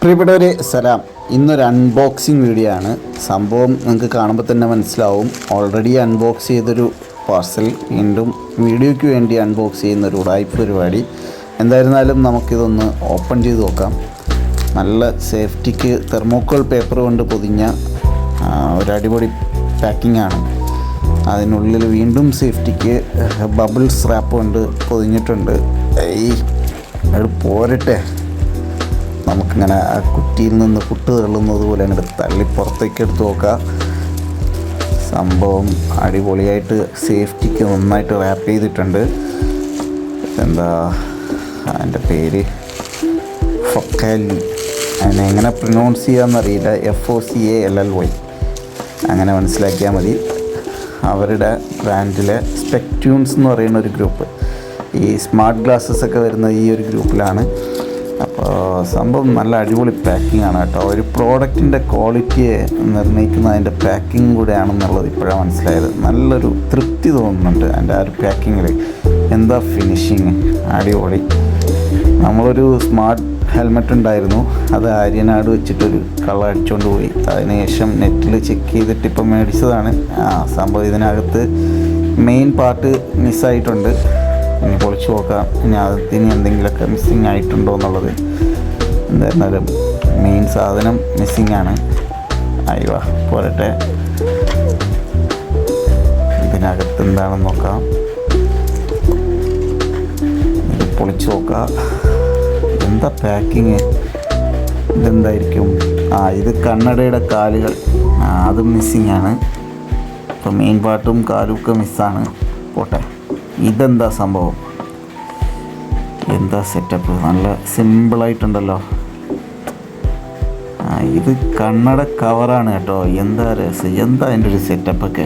പ്രിയപ്പെട്ടവരെ സലാം. ഇന്നൊരു unboxing video ആണ്. സംഭവം നിങ്ങൾക്ക് കാണുമ്പോൾ തന്നെ മനസ്സിലാവും. ഓൾറെഡി അൺബോക്സ് ചെയ്തൊരു പാർസൽ വീണ്ടും വീഡിയോയ്ക്ക് വേണ്ടി അൺബോക്സ് ചെയ്യുന്നൊരു ഉടായ്പ പരിപാടി. എന്തായിരുന്നാലും നമുക്കിതൊന്ന് ഓപ്പൺ ചെയ്ത് നോക്കാം. നല്ല സേഫ്റ്റിക്ക് തെർമോക്കോൾ പേപ്പർ കൊണ്ട് പൊതിഞ്ഞ ഒരു അടിപൊളി പാക്കിംഗ് ആണ്. അതിനുള്ളിൽ വീണ്ടും സേഫ്റ്റിക്ക് ബബിൾസ് റാപ്പ് കൊണ്ട് പൊതിഞ്ഞിട്ടുണ്ട്. അത് പോരട്ടെ, നമുക്കിങ്ങനെ ആ കുറ്റിയിൽ നിന്ന് പുട്ട് തള്ളുന്നത് പോലെ അങ്ങോട്ട് തള്ളി പുറത്തേക്ക് എടുത്ത് നോക്കാം. സംഭവം അടിപൊളിയായിട്ട് സേഫ്റ്റിക്ക് നന്നായിട്ട് റാപ്പ് ചെയ്തിട്ടുണ്ട്. എന്താ അതിൻ്റെ പേര്, ഫൊക്കാലി. അതിനെ എങ്ങനെ പ്രൊനൗൺസ് ചെയ്യാമെന്നറിയില്ല. FOCALLY അങ്ങനെ മനസ്സിലാക്കിയാൽ മതി. അവരുടെ ബ്രാൻഡിലെ സ്പെക്ട്യൂൺസ് എന്ന് പറയുന്ന ഒരു ഗ്രൂപ്പ്, ഈ സ്മാർട്ട് ഗ്ലാസ്സസ് ഒക്കെ വരുന്ന ഈ ഒരു ഗ്രൂപ്പിലാണ്. അപ്പോൾ സംഭവം നല്ല അടിപൊളി പാക്കിംഗ് ആണ് കേട്ടോ. ഒരു പ്രോഡക്റ്റിൻ്റെ ക്വാളിറ്റിയെ നിർണ്ണയിക്കുന്ന അതിൻ്റെ പാക്കിംഗ് കൂടെയാണെന്നുള്ളത് ഇപ്പോഴാണ് മനസ്സിലായത്. നല്ലൊരു തൃപ്തി തോന്നുന്നുണ്ട് അതിൻ്റെ ആ ഒരു പാക്കിങ്ങിൽ. എന്താ ഫിനിഷിങ്, അടിപൊളി. നമ്മളൊരു സ്മാർട്ട് ഹെൽമെറ്റ് ഉണ്ടായിരുന്നു, അത് ആര്യനാട് വെച്ചിട്ടൊരു കള്ള അടിച്ചുകൊണ്ട് പോയി. അതിനുശേഷം നെറ്റിൽ ചെക്ക് ചെയ്തിട്ട് ഇപ്പം മേടിച്ചതാണ്. സംഭവം ഇതിനകത്ത് മെയിൻ പാർട്ട് മിസ്സായിട്ടുണ്ട്. ഇനി പൊളിച്ച് നോക്കാം ഇനി അതിന് എന്തെങ്കിലുമൊക്കെ മിസ്സിങ് ആയിട്ടുണ്ടോ എന്നുള്ളത്. എന്തായിരുന്നാലും മെയിൻ സാധനം മിസ്സിങ് ആണ്. അയ്യോ പോരട്ടെ, ഇതിനകത്ത് എന്താണെന്ന് നോക്കാം. ഇത് പൊളിച്ച് നോക്കാം. എന്താ പാക്കിങ്, ഇതെന്തായിരിക്കും? ഇത് കണ്ണടയുടെ കാലുകൾ, അതും മിസ്സിങ് ആണ്. ഇപ്പോൾ മെയിൻ പാർട്ടും കാലും ഒക്കെ മിസ്സാണ്. പോട്ടെ, ഇതെന്താ സംഭവം, എന്താ സെറ്റപ്പ്, നല്ല സിമ്പിളായിട്ടുണ്ടല്ലോ. ഇത് കണ്ണട കവറാണ് കേട്ടോ. എന്താ രസം, എന്താ അതിൻ്റെ ഒരു സെറ്റപ്പൊക്കെ.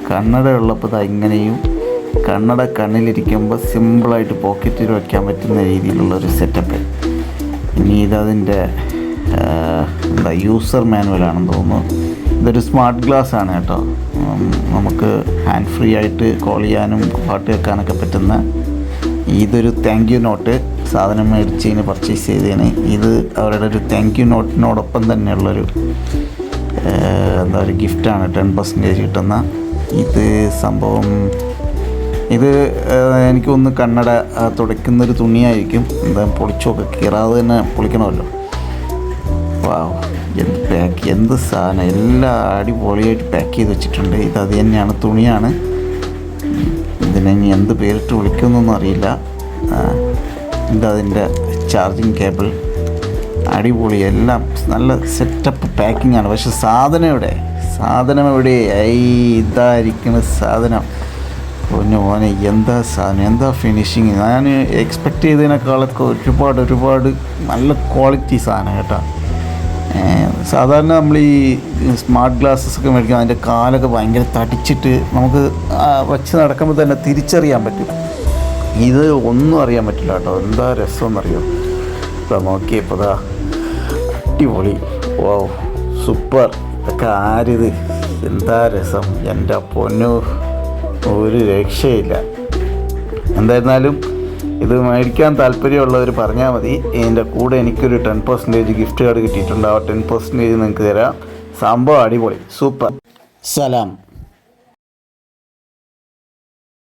കണ്ണട ഉള്ളപ്പോൾ ഇങ്ങനെയും കണ്ണട കണ്ണിലിരിക്കുമ്പോൾ സിമ്പിളായിട്ട് പോക്കറ്റിൽ വയ്ക്കാൻ പറ്റുന്ന രീതിയിലുള്ളൊരു സെറ്റപ്പ്. ഇനി ഇതതിൻ്റെ എന്താ യൂസർ മാനുവലാണെന്ന് തോന്നുന്നു. ഇതൊരു സ്മാർട്ട് ഗ്ലാസ് ആണ് കേട്ടോ. നമുക്ക് ഹാൻഡ് ഫ്രീ ആയിട്ട് കോൾ ചെയ്യാനും പാട്ട് കേൾക്കാനൊക്കെ പറ്റുന്ന. ഇതൊരു താങ്ക് യു നോട്ട്, സാധനം മേടിച്ചതിന് പർച്ചേസ് ചെയ്തതിന്. ഇത് അവരുടെ ഒരു താങ്ക് യു നോട്ടിനോടൊപ്പം തന്നെയുള്ളൊരു എന്താ ഒരു ഗിഫ്റ്റാണ്. 10% കിട്ടുന്ന ഇത് സംഭവം. ഇത് എനിക്കൊന്ന് കണ്ണട തുടയ്ക്കുന്നൊരു തുണിയായിരിക്കും. എന്താ പൊളിച്ചൊക്കെ കീറാതെ തന്നെ പൊളിക്കണമല്ലോ. വാവ്, എന്ത് പാക്ക്, എന്ത് സാധനം, എല്ലാം അടിപൊളിയായിട്ട് പാക്ക് ചെയ്ത് വെച്ചിട്ടുണ്ട്. ഇത് അത് തന്നെയാണ്, തുണിയാണ്. ഇതിനെ ഇനി എന്ത് പേരിട്ട് വിളിക്കുന്നൊന്നും അറിയില്ല. ഇതതിൻ്റെ ചാർജിങ് കേബിൾ, അടിപൊളി, എല്ലാം നല്ല സെറ്റപ്പ് പാക്കിംഗ് ആണ്. പക്ഷെ സാധനം എവിടെ? ഇതായിരിക്കുന്ന സാധനം. മോനെ എന്താ സാധനം, എന്താ ഫിനിഷിങ്. ഞാൻ എക്സ്പെക്റ്റ് ചെയ്തതിനേക്കാളൊക്കെ ഒരുപാട് നല്ല ക്വാളിറ്റി സാധനം കേട്ടോ. സാധാരണ നമ്മൾ ഈ സ്മാർട്ട് ഗ്ലാസ്സസ് ഒക്കെ മേടിക്കും, അതിൻ്റെ കാലൊക്കെ ഭയങ്കര തടിച്ചിട്ട് നമുക്ക് വച്ച് നടക്കുമ്പോൾ തന്നെ തിരിച്ചറിയാൻ പറ്റും. ഇത് ഒന്നും അറിയാൻ പറ്റില്ല കേട്ടോ. എന്താ രസമെന്നറിയോ. ഇപ്പോൾ നോക്കിയപ്പോൾ അടിപൊളി, ഓ സൂപ്പർ. ഇതൊക്കെ ആരിത്, എന്താ രസം, എൻ്റെ പൊന്നു, ഒരു രക്ഷയില്ല. എന്തായിരുന്നാലും ഇത് മേടിക്കാൻ താല്പര്യമുള്ളവർ പറഞ്ഞാൽ മതി. ഇതിൻ്റെ കൂടെ എനിക്കൊരു 10% ഗിഫ്റ്റ് കാർഡ് കിട്ടിയിട്ടുണ്ട്. ആ 10% നിങ്ങൾക്ക് തരാം. സംഭവം അടിപൊളി, സൂപ്പർ. സലാം.